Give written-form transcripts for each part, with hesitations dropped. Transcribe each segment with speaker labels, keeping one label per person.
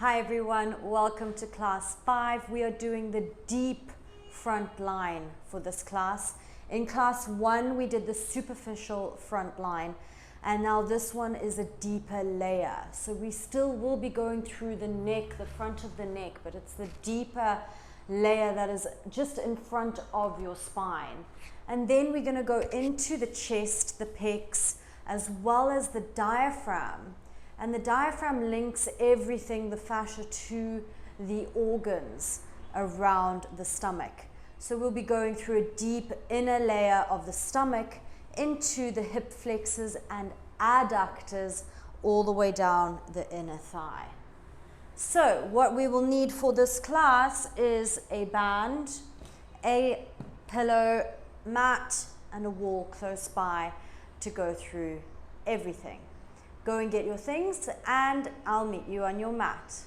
Speaker 1: Hi everyone, welcome to class 5. We are doing the deep front line for this class. In class 1 we did the superficial front line, and now this one is a deeper layer. So we still will be going through the neck, the front of the neck, but it's the deeper layer that is just in front of your spine. And then we're going to go into the chest, the pecs, as well as the diaphragm. And the diaphragm links everything, the fascia, to the organs around the stomach. So we'll be going through a deep inner layer of the stomach into the hip flexors and adductors all the way down the inner thigh. So what we will need for this class is a band, a pillow, mat, and a wall close by to go through everything. Go and get your things and I'll meet you on your mat.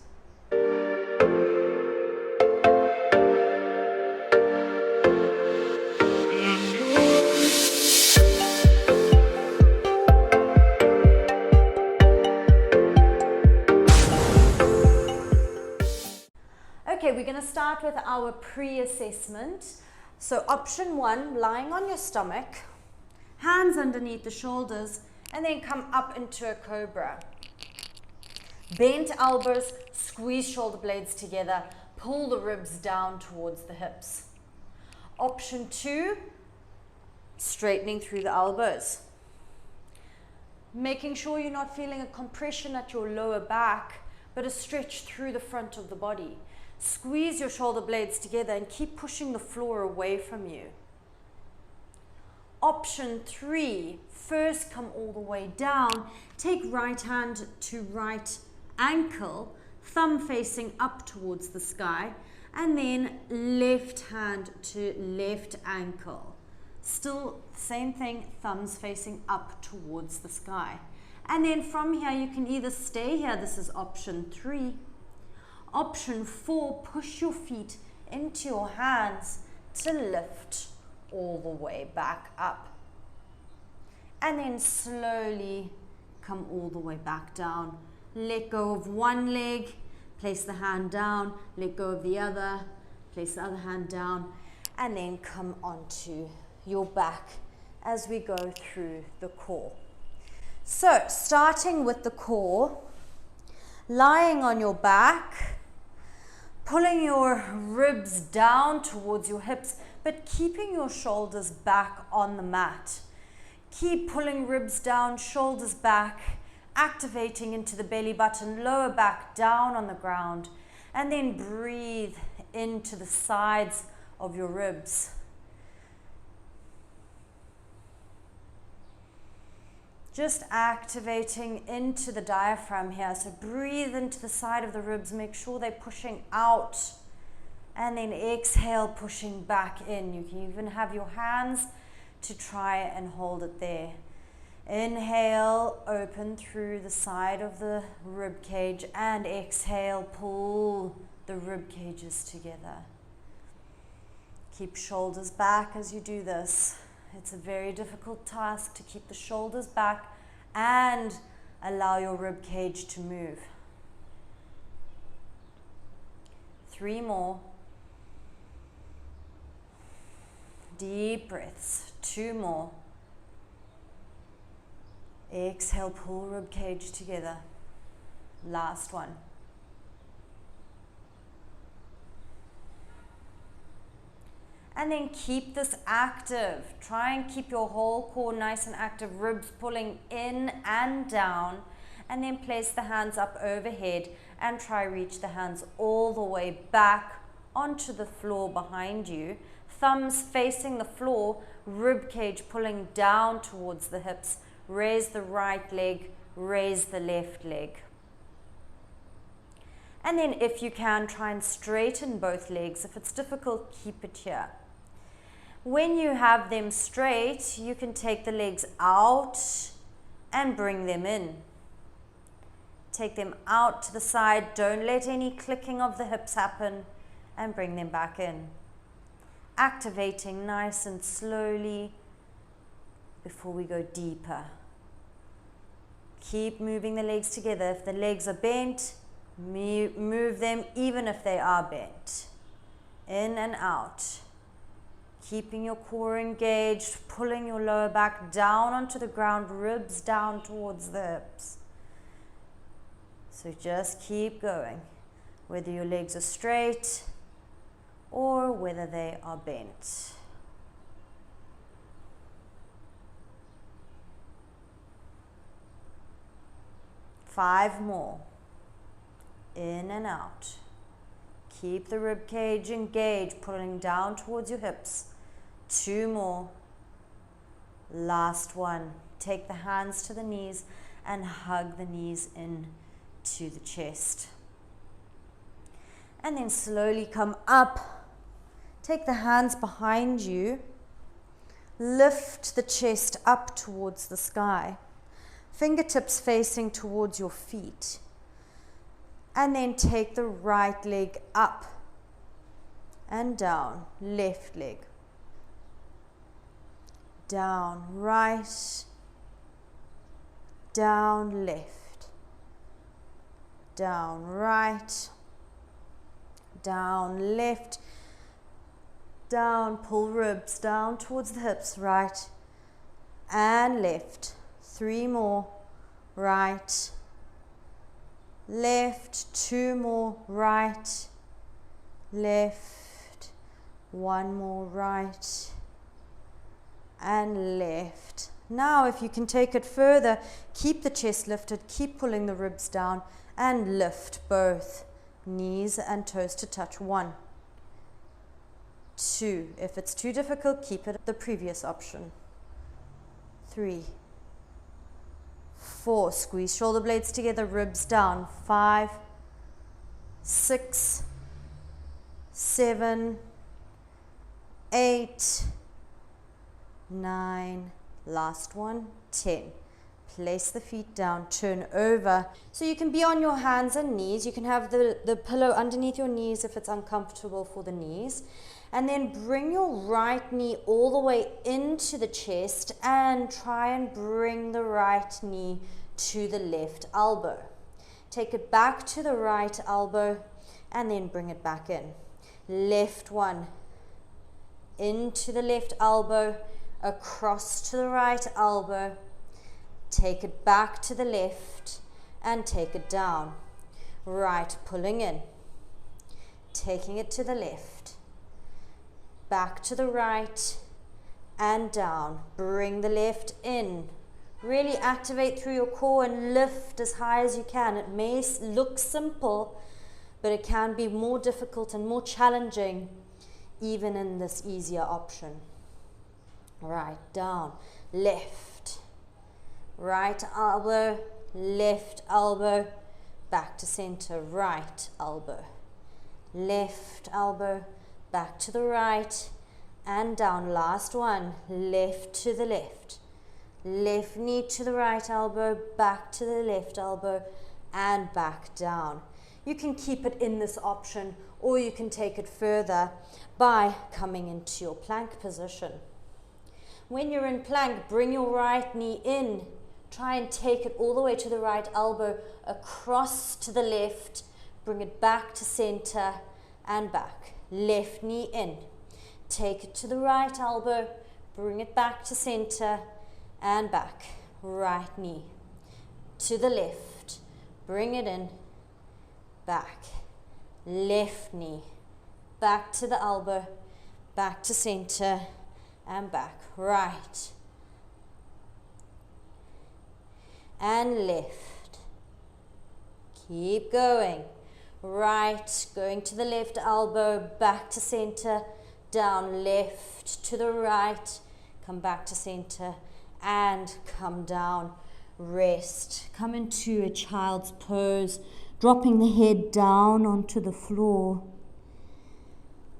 Speaker 1: Okay, we're going to start with our pre-assessment. So option 1, lying on your stomach, hands underneath the shoulders, and then come up into a cobra. Bent elbows, squeeze shoulder blades together, pull the ribs down towards the hips. Option 2, straightening through the elbows. Making sure you're not feeling a compression at your lower back, but a stretch through the front of the body. Squeeze your shoulder blades together and keep pushing the floor away from you. Option 3, first come all the way down. Take right hand to right ankle, thumb facing up towards the sky, and then left hand to left ankle. Still same thing, thumbs facing up towards the sky. And then from here you can either stay here, this is option 3. Option 4, push your feet into your hands to lift all the way back up. And then slowly come all the way back down. Let go of one leg, place the hand down, let go of the other, place the other hand down, and then come onto your back as we go through the core. So, starting with the core, lying on your back, pulling your ribs down towards your hips, but keeping your shoulders back on the mat. Keep pulling ribs down, shoulders back, activating into the belly button, lower back down on the ground, and then breathe into the sides of your ribs. Just activating into the diaphragm here. So breathe into the side of the ribs, make sure they're pushing out, and then exhale, pushing back in. You can even have your hands to try and hold it there. Inhale, open through the side of the rib cage, and exhale, pull the rib cages together. Keep shoulders back as you do this. It's a very difficult task to keep the shoulders back and allow your rib cage to move. 3 more. Deep breaths. 2 more. Exhale, pull rib cage together. Last one. And then keep this active. Try and keep your whole core nice and active, ribs pulling in and down. And then place the hands up overhead and try reach the hands all the way back onto the floor behind you. Thumbs facing the floor, rib cage pulling down towards the hips. Raise the right leg, raise the left leg. And then if you can, try and straighten both legs. If it's difficult, keep it here. When you have them straight, you can take the legs out and bring them in. Take them out to the side. Don't let any clicking of the hips happen, and bring them back in. Activating nice and slowly before we go deeper. Keep moving the legs together. If the legs are bent, Move them even if they are bent. In and out. Keeping your core engaged, pulling your lower back down onto the ground, ribs down towards the hips. So just keep going, whether your legs are straight or whether they are bent. Five more. In and out. Keep the rib cage engaged, pulling down towards your hips. Two more. Last one. Take the hands to the knees and hug the knees in to the chest. And then slowly come up. Take the hands behind you. Lift the chest up towards the sky. Fingertips facing towards your feet. And then take the right leg up and down. Left leg. Down, right, down, left, down, right, down, left, down, pull ribs down towards the hips, right and left. Three more, right, left, two more, right, left, one more, right, and left. Now if you can take it further, keep the chest lifted, keep pulling the ribs down and lift both knees and toes to touch. 1, 2. If it's too difficult, keep it the previous option. 3, 4. Squeeze shoulder blades together, ribs down. 5, 6, 7, 8, 9, last one, 10. Place the feet down, turn over. So you can be on your hands and knees. You can have the pillow underneath your knees if it's uncomfortable for the knees. And then bring your right knee all the way into the chest and try and bring the right knee to the left elbow. Take it back to the right elbow and then bring it back in. Left one, into the left elbow, across to the right elbow, take it back to the left and take it down. Right, pulling in, taking it to the left, back to the right and down. Bring the left in. Really activate through your core and lift as high as you can. It may look simple, but it can be more difficult and more challenging even in this easier option. Right, down, left, right elbow, left elbow, back to center, right elbow, left elbow, back to the right and down. Last one, left to the left, left knee to the right elbow, back to the left elbow and back down. You can keep it in this option or you can take it further by coming into your plank position. When you're in plank, bring your right knee in. Try and take it all the way to the right elbow, across to the left. Bring it back to center and back. Left knee in. Take it to the right elbow. Bring it back to center and back. Right knee to the left. Bring it in. Back. Left knee. Back to the elbow. Back to center and back. Right and left. Keep going. Right, going to the left elbow, back to center, down, left to the right, come back to center and come down. Rest. Come into a child's pose, dropping the head down onto the floor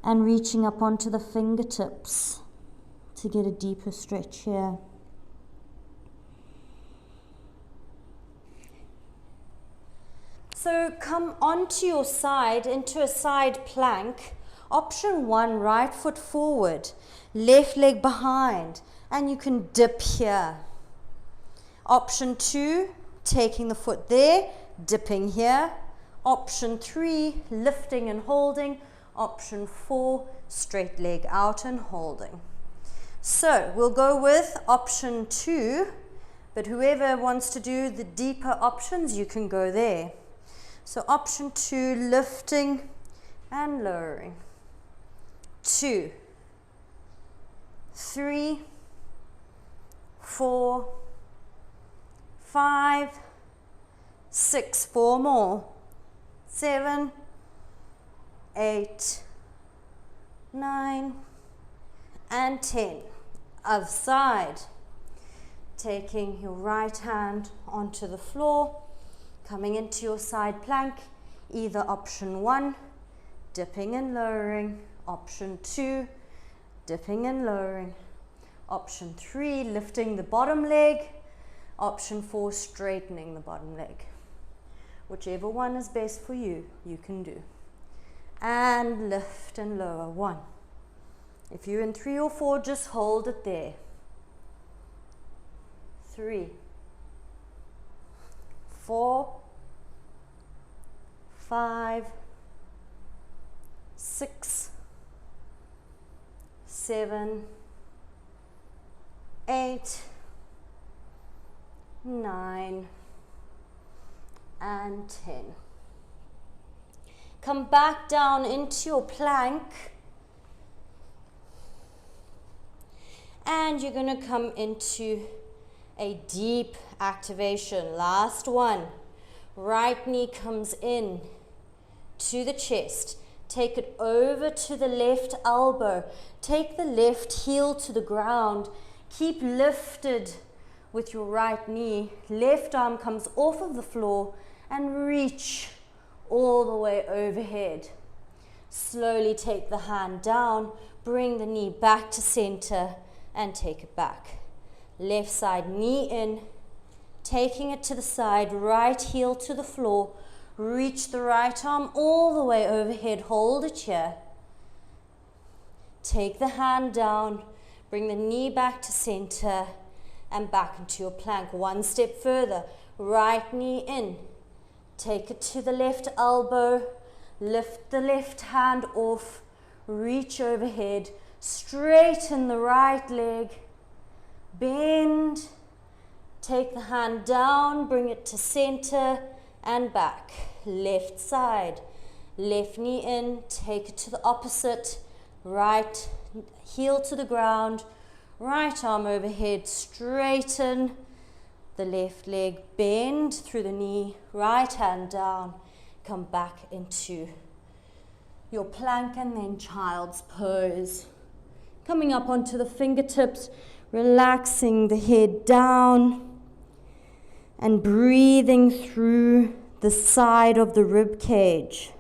Speaker 1: and reaching up onto the fingertips to get a deeper stretch here. So come onto your side into a side plank. Option 1, right foot forward, left leg behind, and you can dip here. Option 2, taking the foot there, dipping here. Option 3, lifting and holding. Option 4, straight leg out and holding. So we'll go with option 2, but whoever wants to do the deeper options, you can go there. So option 2, lifting and lowering. 2, 3, 4, 5, 6, 4 more, 7, 8, 9, and 10. Other side. Taking your right hand onto the floor, coming into your side plank, either option 1, dipping and lowering, option 2, dipping and lowering, option 3, lifting the bottom leg, option 4, straightening the bottom leg. Whichever one is best for you, you can do. And lift and lower. 1. If you're in 3 or 4, just hold it there. 3, 4, 5, 6, 7, 8, 9, and 10. Come back down into your plank, and you're going to come into a deep activation. Last one. Right knee comes in to the chest. Take it over to the left elbow. Take the left heel to the ground. Keep lifted with your right knee. Left arm comes off of the floor and reach all the way overhead. Slowly take the hand down, bring the knee back to center and take it back. Left side knee in, taking it to the side, right heel to the floor, reach the right arm all the way overhead, hold it here. Take the hand down, bring the knee back to center and back into your plank. One step further, right knee in, take it to the left elbow, lift the left hand off, reach overhead, straighten the right leg, bend, take the hand down, bring it to center and back. Left side, left knee in, take it to the opposite, right heel to the ground, right arm overhead, straighten the left leg, bend through the knee, right hand down, come back into your plank and then child's pose. Coming up onto the fingertips, relaxing the head down and breathing through the side of the rib cage.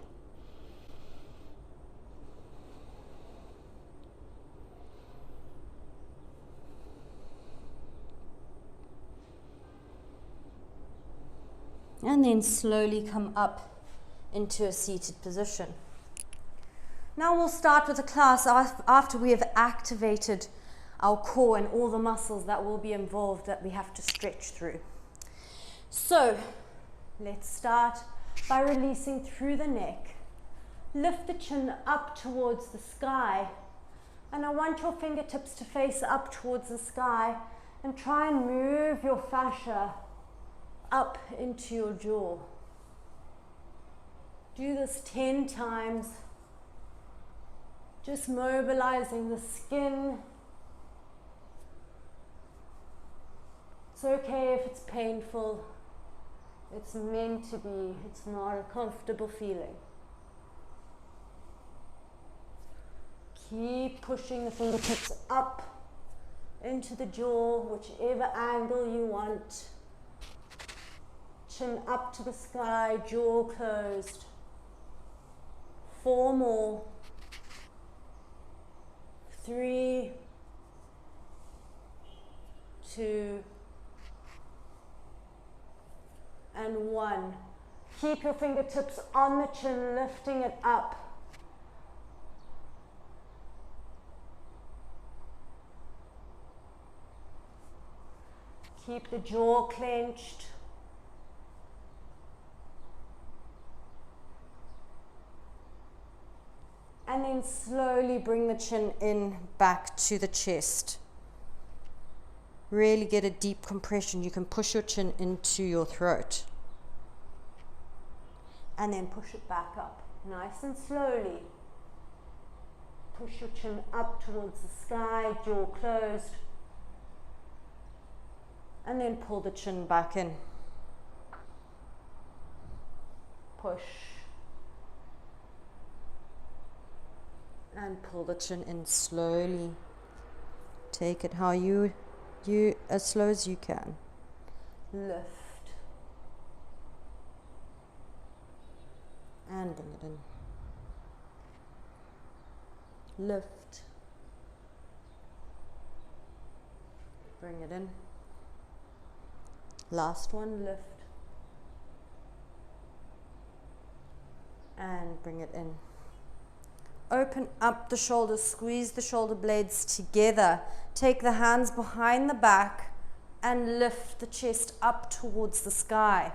Speaker 1: And then slowly come up into a seated position. Now we'll start with the class after we have activated our core and all the muscles that will be involved that we have to stretch through. So let's start by releasing through the neck. Lift the chin up towards the sky, and I want your fingertips to face up towards the sky and try and move your fascia up into your jaw. Do this 10 times, just mobilizing the skin. It's okay if it's painful. It's meant to be. It's not a comfortable feeling. Keep pushing the fingertips up into the jaw, whichever angle you want. Chin up to the sky, jaw closed. 4 more. 3, 2, and 1. Keep your fingertips on the chin, lifting it up. Keep the jaw clenched. And then slowly bring the chin in back to the chest. Really get a deep compression. You can push your chin into your throat. And then push it back up. Nice and slowly. Push your chin up towards the sky, jaw closed. And then pull the chin back in. Push. And pull the chin in slowly. Take it how you as slow as you can. Lift. And bring it in. Lift. Bring it in. Last one, lift. And bring it in. Open up the shoulders, squeeze the shoulder blades together. Take the hands behind the back and lift the chest up towards the sky.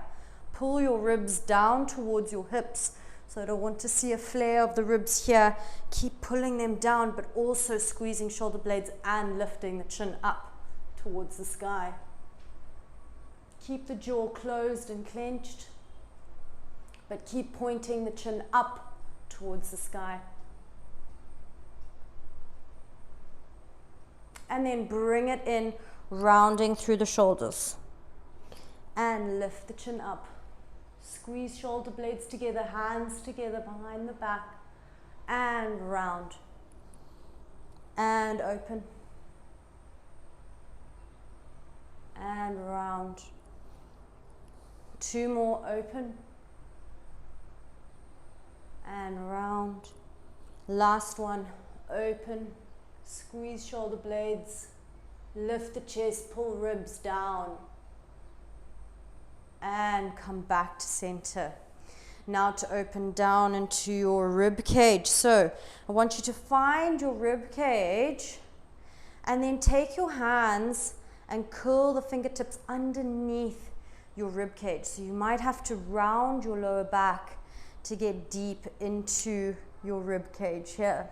Speaker 1: Pull your ribs down towards your hips. So I don't want to see a flare of the ribs here. Keep pulling them down, but also squeezing shoulder blades and lifting the chin up towards the sky. Keep the jaw closed and clenched, but keep pointing the chin up towards the sky. And then bring it in, rounding through the shoulders. And lift the chin up. Squeeze shoulder blades together, hands together behind the back. And round. And open. And round. Two more, open. And round. Last one, open. Squeeze shoulder blades, lift the chest, pull ribs down, and come back to center. Now to open down into your rib cage. So I want you to find your rib cage and then take your hands and curl the fingertips underneath your rib cage. So you might have to round your lower back to get deep into your rib cage here.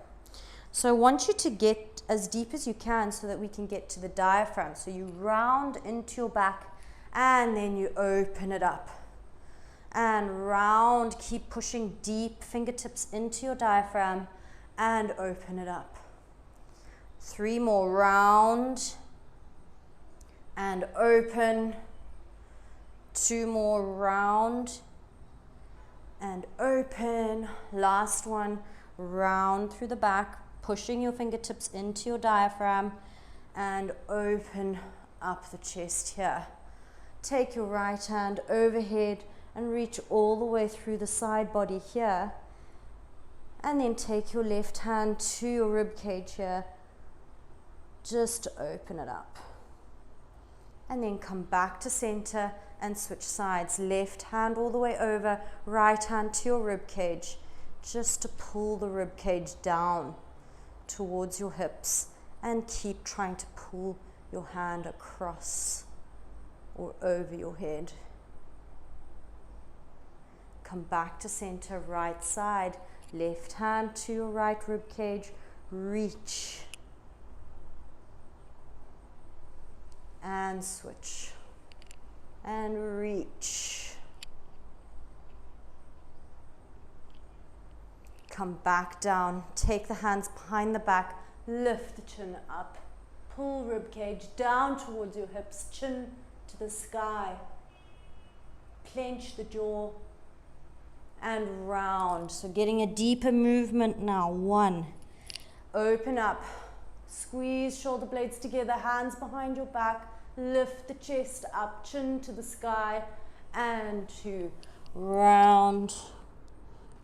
Speaker 1: So I want you to get as deep as you can so that we can get to the diaphragm. So you round into your back and then you open it up. And round, keep pushing deep, fingertips into your diaphragm and open it up. 3 more, round and open. 2 more, round and open. Last one, round through the back. Pushing your fingertips into your diaphragm and open up the chest here. Take your right hand overhead and reach all the way through the side body here. And then take your left hand to your rib cage here. Just open it up. And then come back to center and switch sides. Left hand all the way over, right hand to your rib cage. Just to pull the rib cage down towards your hips and keep trying to pull your hand across or over your head. Come back to center, right side, left hand to your right rib cage, reach and switch and reach. Come back down, take the hands behind the back, lift the chin up, pull rib cage down towards your hips, chin to the sky, clench the jaw and round. So getting a deeper movement now. 1, open up, squeeze shoulder blades together, hands behind your back, lift the chest up, chin to the sky, and 2, round.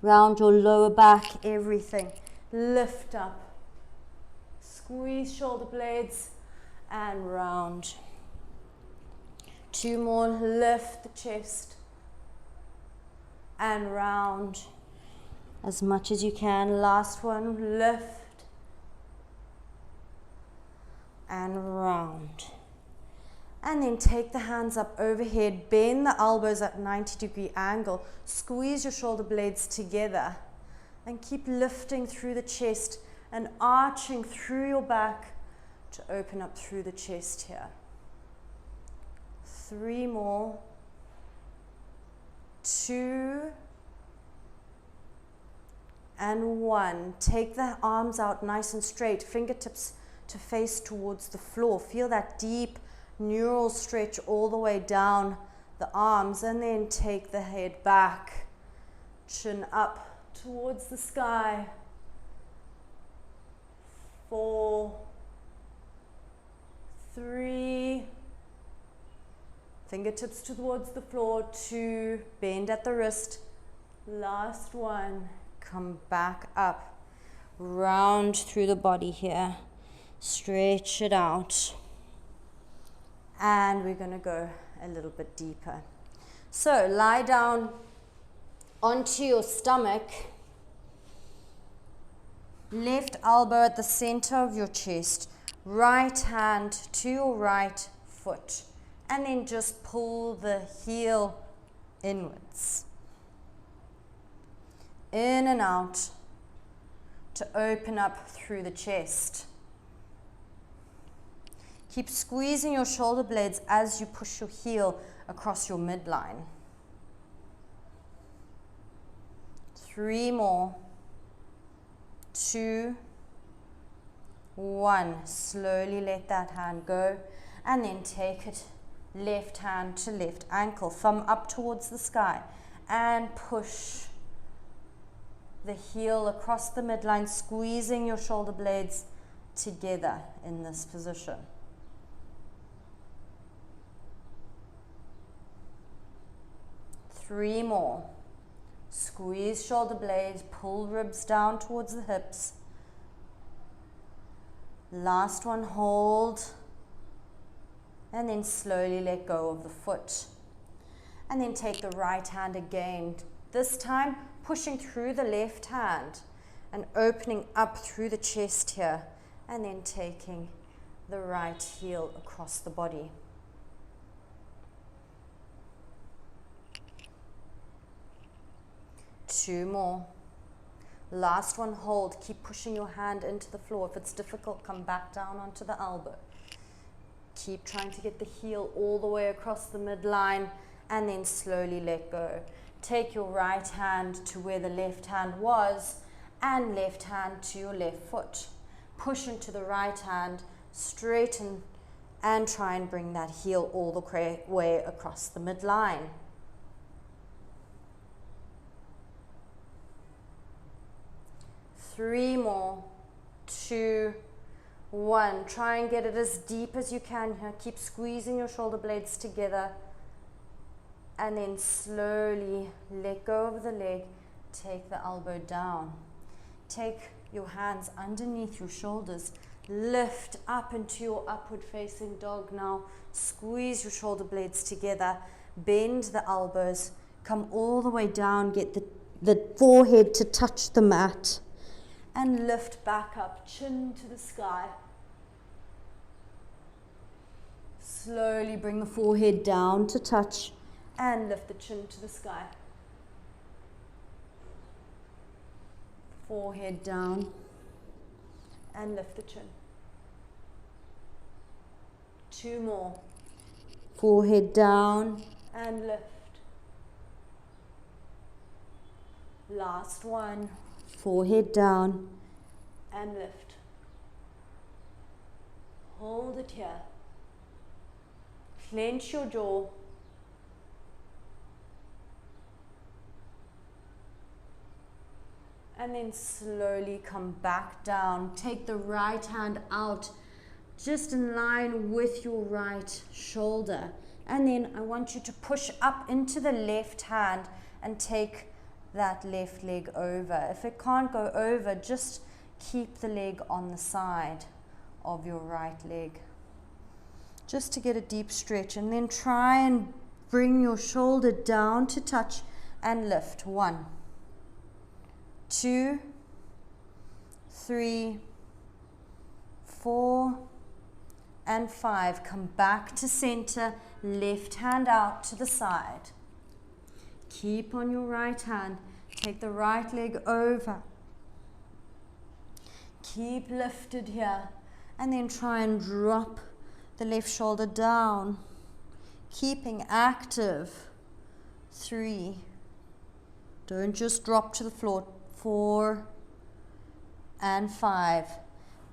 Speaker 1: Round your lower back, everything. Lift up. Squeeze shoulder blades and round. 2 more, lift the chest and round as much as you can. Last one, lift and round. And then take the hands up overhead, bend the elbows at 90-degree angle, squeeze your shoulder blades together And keep lifting through the chest and arching through your back to open up through the chest here. 3 more. 2 and 1. Take the arms out nice and straight, fingertips to face towards the floor. Feel that deep neural stretch all the way down the arms, and then take the head back, chin up towards the sky. 4, 3, fingertips towards the floor. 2, bend at the wrist. Last one. Come back up, round through the body here, stretch it out, and we're going to go a little bit deeper. So lie down onto your stomach, left elbow at the center of your chest, right hand to your right foot, and then just pull the heel inwards. In and out to open up through the chest. Keep squeezing your shoulder blades as you push your heel across your midline. 3 more. 2, 1. Slowly let that hand go, and then take it left hand to left ankle, thumb up towards the sky, and push the heel across the midline, squeezing your shoulder blades together in this position. 3 more. Squeeze shoulder blades, pull ribs down towards the hips. Last one, hold, and then slowly let go of the foot. And then take the right hand again, this time pushing through the left hand and opening up through the chest here, and then taking the right heel across the body. Two more. Last one, hold. Keep pushing your hand into the floor. If it's difficult, come back down onto the elbow. Keep trying to get the heel all the way across the midline, and then slowly let go. Take your right hand to where the left hand was, and left hand to your left foot. Push into the right hand, straighten, and try and bring that heel all the way across the midline. 3 more. 2, 1. Try and get it as deep as you can here. Keep squeezing your shoulder blades together. And then slowly let go of the leg. Take the elbow down. Take your hands underneath your shoulders. Lift up into your upward facing dog now. Squeeze your shoulder blades together. Bend the elbows. Come all the way down. Get the forehead to touch the mat. And lift back up, chin to the sky. Slowly bring the forehead down to touch and lift the chin to the sky. Forehead down and lift the chin. 2 more. Forehead down and lift. Last one. Forehead down and lift. Hold it here. Clench your jaw. And then slowly come back down. Take the right hand out just in line with your right shoulder. And then I want you to push up into the left hand and take that left leg over. If it can't go over, just keep the leg on the side of your right leg, just to get a deep stretch. And then try and bring your shoulder down to touch and lift. 1, 2, 3, 4, and 5. Come back to center, left hand out to the side. Keep on your right hand. Take the right leg over Keep lifted here. And then try and drop the left shoulder down. Keeping active. 3. Don't just drop to the floor. 4 and 5.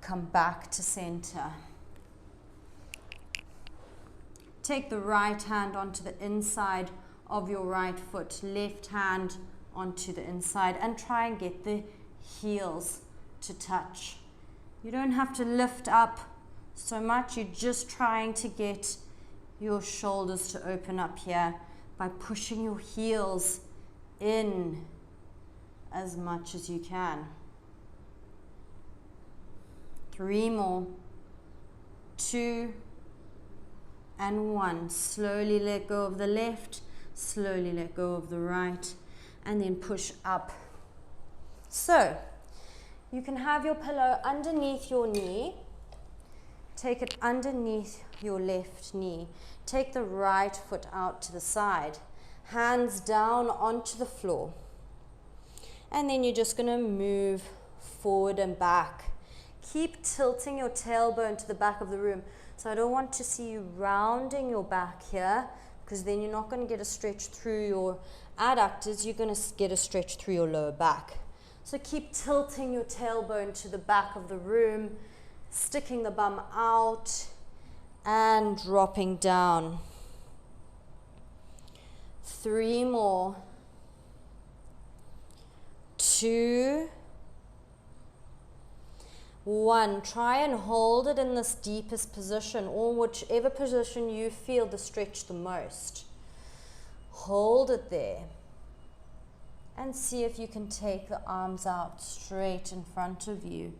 Speaker 1: Come back to center. Take the right hand onto the inside of your right foot. Left hand onto the inside and try and get the heels to touch. You don't have to lift up so much. You're just trying to get your shoulders to open up here by pushing your heels in as much as you can. 3 more. 2 and 1. Slowly let go of the left. Slowly let go of the right. And then push up. So, you can have your pillow underneath your knee. Take it underneath your left knee. Take the right foot out to the side. Hands down onto the floor. And then you're just going to move forward and back. Keep tilting your tailbone to the back of the room. So I don't want to see you rounding your back here, because then you're not going to get a stretch through your adductors. You're going to get a stretch through your lower back. So keep tilting your tailbone to the back of the room, sticking the bum out and dropping down. 3 more. 2, 1. Try and hold it in this deepest position, or whichever position you feel the stretch the most. Hold it there. And see if you can take the arms out straight in front of you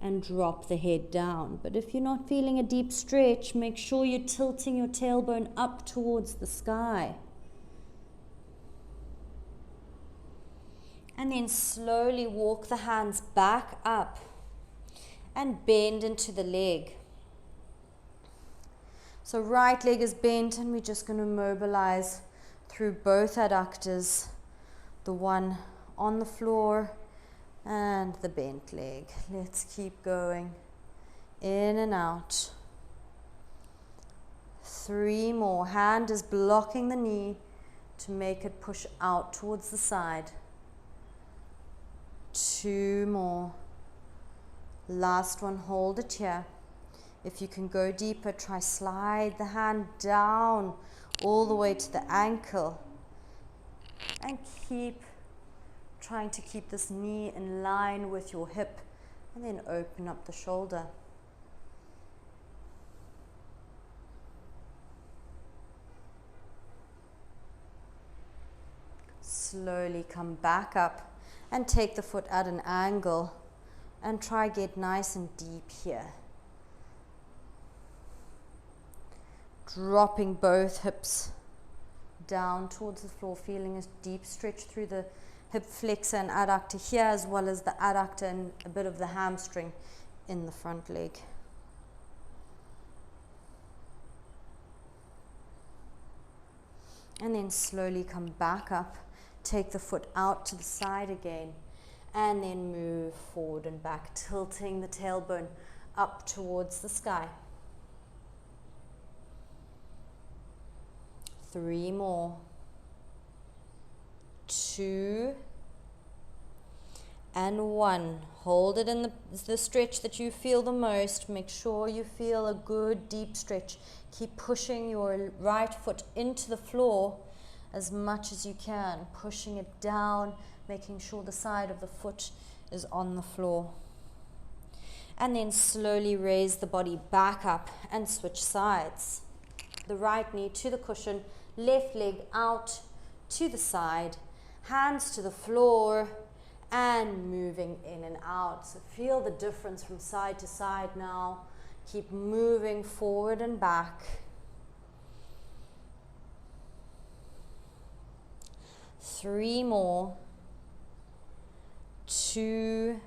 Speaker 1: and drop the head down. But if you're not feeling a deep stretch, make sure you're tilting your tailbone up towards the sky. And then slowly walk the hands back up and bend into the leg. So right leg is bent, and we're just going to mobilize through both adductors, the one on the floor and the bent leg. Let's keep going. In and out. 3 more. Hand is blocking the knee to make it push out towards the side. 2 more. Last one, hold it here. If you can go deeper, try slide the hand down all the way to the ankle. And keep trying to keep this knee in line with your hip, and then open up the shoulder. Slowly come back up and take the foot at an angle and try get nice and deep here. Dropping both hips down towards the floor, feeling a deep stretch through the hip flexor and adductor here, as well as the adductor and a bit of the hamstring in the front leg. And then slowly come back up, take the foot out to the side again, and then move forward and back, tilting the tailbone up towards the sky. 3 more. 2 and 1. Hold it in the stretch that you feel the most. Make sure you feel a good deep stretch. Keep pushing your right foot into the floor as much as you can, pushing it down, making sure the side of the foot is on the floor. And then slowly raise the body back up and switch sides. The right knee to the cushion, left leg out to the side, hands to the floor, and moving in and out. So feel the difference from side to side now. Keep moving forward and back. 3 more. 2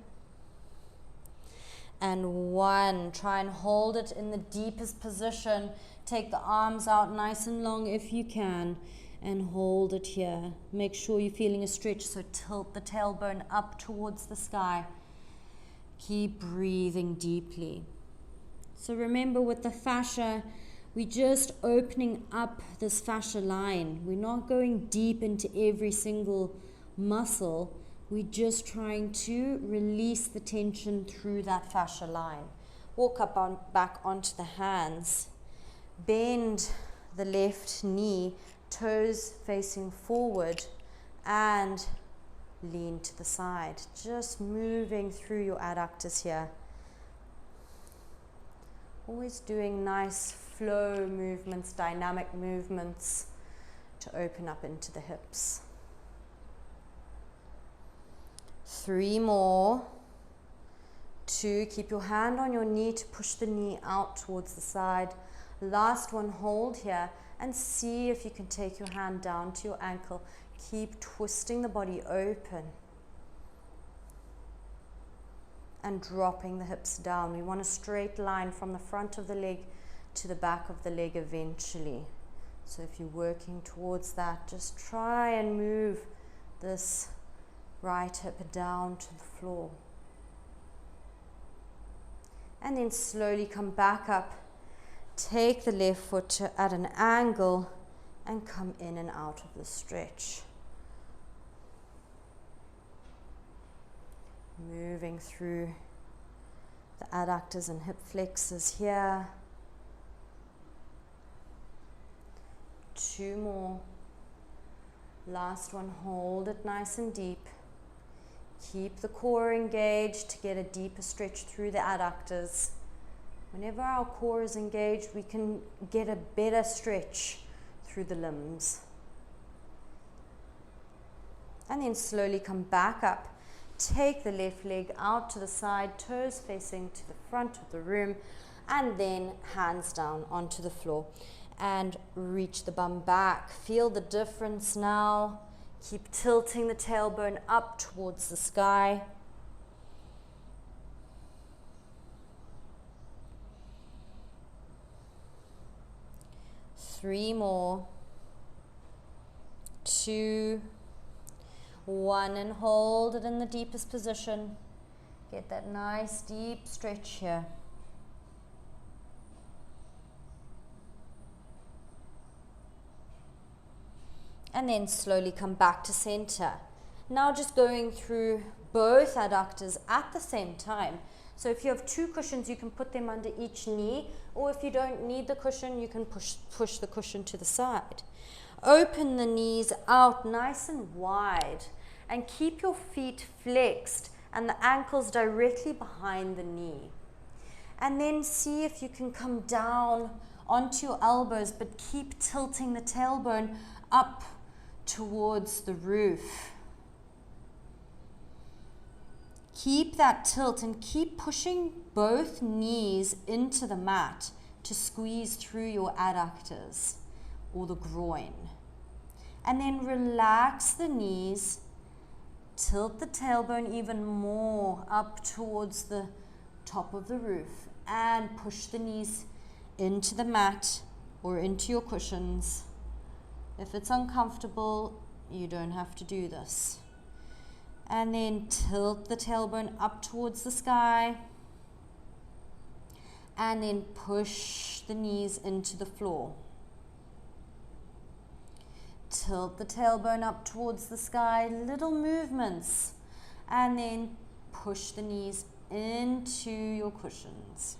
Speaker 1: and 1. Try and hold it in the deepest position. Take the arms out nice and long if you can, and hold it here. Make sure you're feeling a stretch, so tilt the tailbone up towards the sky. Keep breathing deeply. So remember, with the fascia, we're just opening up this fascia line. We're not going deep into every single muscle. We're just trying to release the tension through that fascia line. Walk up back onto the hands. Bend the left knee, toes facing forward, and lean to the side. Just moving through your adductors here. Always doing nice flow movements, dynamic movements to open up into the hips. 3 more. 2, keep your hand on your knee to push the knee out towards the side. Last one, hold here and see if you can take your hand down to your ankle. Keep twisting the body open and dropping the hips down. We want a straight line from the front of the leg to the back of the leg eventually. So if you're working towards that, just try and move this right hip down to the floor. And then slowly come back up. Take the left foot at an angle and come in and out of the stretch. Moving through the adductors and hip flexors here. 2 more. Last one, hold it nice and deep. Keep the core engaged to get a deeper stretch through the adductors. Whenever our core is engaged, we can get a better stretch through the limbs. And then slowly come back up. Take the left leg out to the side, toes facing to the front of the room, and then hands down onto the floor. And reach the bum back. Feel the difference now. Keep tilting the tailbone up towards the sky. Three more. 2, 1, and hold it in the deepest position. Get that nice deep stretch here. And then slowly come back to center. Now just going through both adductors at the same time. So if you have 2 cushions, you can put them under each knee, or if you don't need the cushion, you can push the cushion to the side. Open the knees out nice and wide and keep your feet flexed and the ankles directly behind the knee. And then see if you can come down onto your elbows, but keep tilting the tailbone up towards the roof. Keep that tilt and keep pushing both knees into the mat to squeeze through your adductors or the groin. And then relax the knees, tilt the tailbone even more up towards the top of the roof, and push the knees into the mat or into your cushions. If it's uncomfortable, you don't have to do this. And then tilt the tailbone up towards the sky. And then push the knees into the floor. Tilt the tailbone up towards the sky, little movements. And then push the knees into your cushions.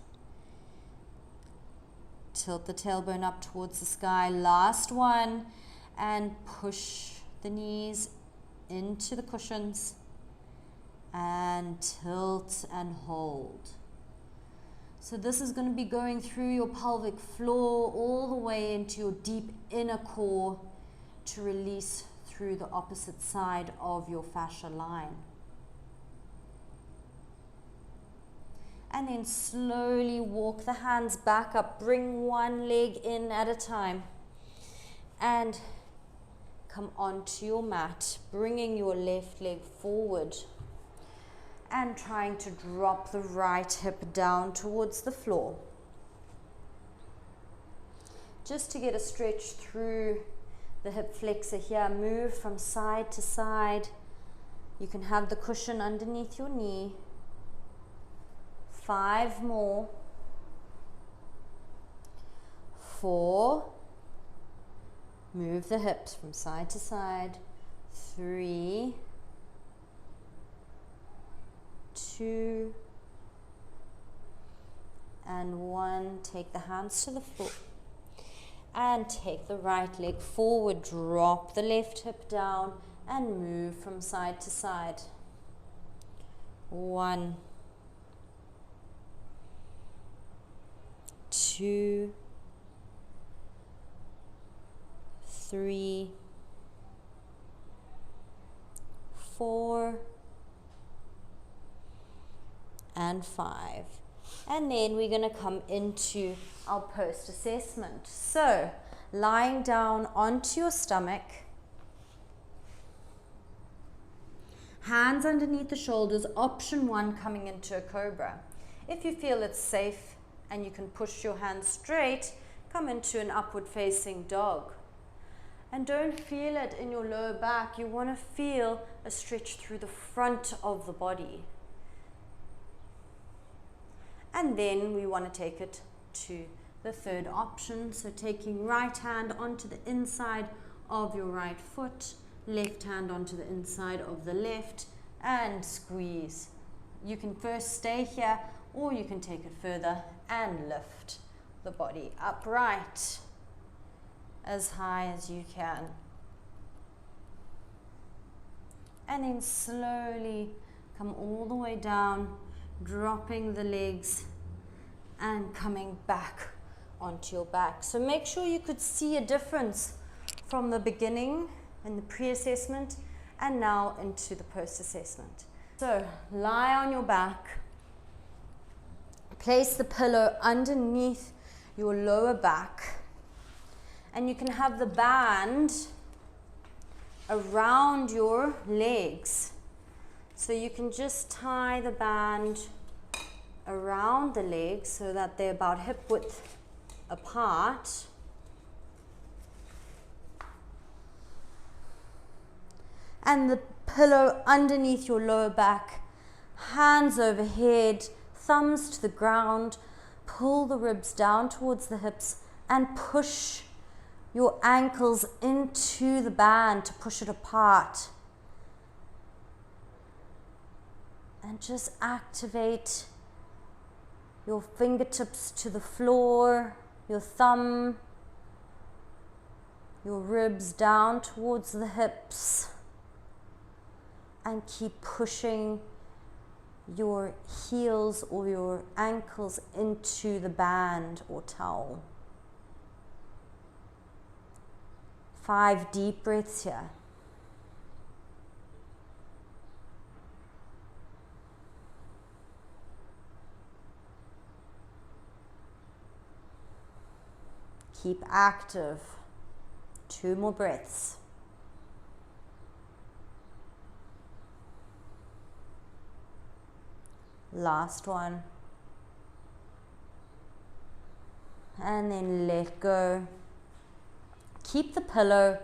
Speaker 1: Tilt the tailbone up towards the sky, last one. And push the knees into the cushions. And tilt and hold. So this is going to be going through your pelvic floor all the way into your deep inner core to release through the opposite side of your fascia line. And then slowly walk the hands back up. Bring one leg in at a time. And come onto your mat, bringing your left leg forward. And trying to drop the right hip down towards the floor. Just to get a stretch through the hip flexor here, move from side to side. You can have the cushion underneath your knee. 5 more. 4. Move the hips from side to side. 3, 2, and 1. Take the hands to the floor and take the right leg forward. Drop the left hip down and move from side to side. 1, 2, 3, 4, and 5. And then we're going to come into our post assessment. So, lying down onto your stomach, hands underneath the shoulders, option 1, coming into a cobra. If you feel it's safe and you can push your hands straight, come into an upward facing dog. And don't feel it in your lower back. You want to feel a stretch through the front of the body. And then we want to take it to the third option. So taking right hand onto the inside of your right foot, left hand onto the inside of the left, and squeeze. You can first stay here, or you can take it further and lift the body upright as high as you can. And then slowly come all the way down, dropping the legs and coming back onto your back. So make sure you could see a difference from the beginning in the pre-assessment and now into the post-assessment. So lie on your back, place the pillow underneath your lower back, and you can have the band around your legs. So you can just tie the band around the legs so that they're about hip width apart. And the pillow underneath your lower back, hands overhead, thumbs to the ground, pull the ribs down towards the hips and push your ankles into the band to push it apart. And just activate your fingertips to the floor, your thumb, your ribs down towards the hips, and keep pushing your heels or your ankles into the band or towel. 5 deep breaths here. Keep active. 2 more breaths. Last one. And then let go. Keep the pillow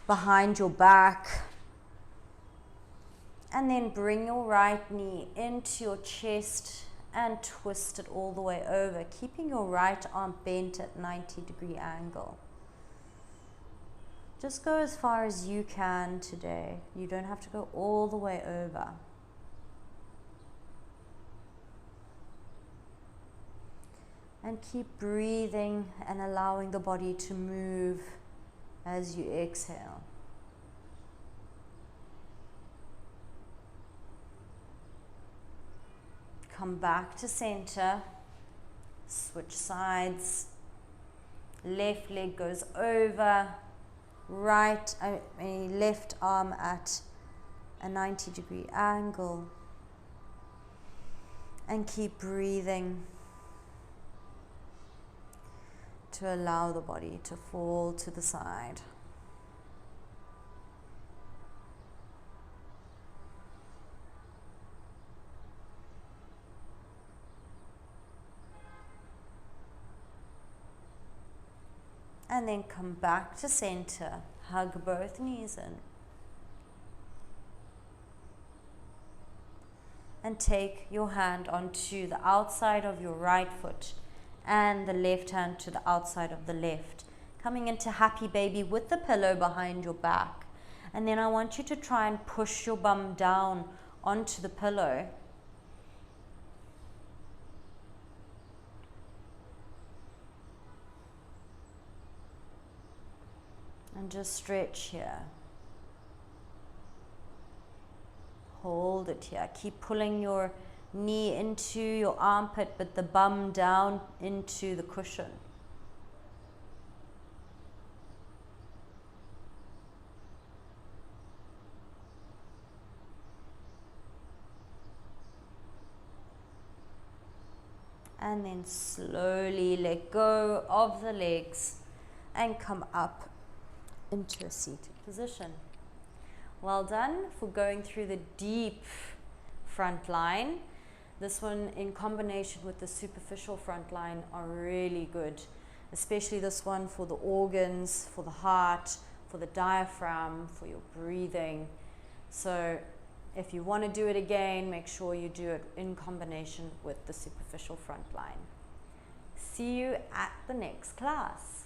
Speaker 1: behind your back. And then bring your right knee into your chest and twist it all the way over, keeping your right arm bent at 90-degree angle. Just go as far as you can today. You don't have to go all the way over. And keep breathing and allowing the body to move as you exhale. Come back to center, switch sides, left leg goes over, left arm at a 90-degree angle, and keep breathing to allow the body to fall to the side. And then come back to center, hug both knees in. and take your hand onto the outside of your right foot and the left hand to the outside of the left. Coming into happy baby with the pillow behind your back. And then I want you to try and push your bum down onto the pillow. And just stretch here. Hold it here. Keep pulling your knee into your armpit, but the bum down into the cushion. And then slowly let go of the legs and come up into a seated position. Well done for going through the deep front line. This one in combination with the superficial front line are really good, especially this one for the organs, for the heart, for the diaphragm, for your breathing. So if you want to do it again, make sure you do it in combination with the superficial front line. See you at the next class.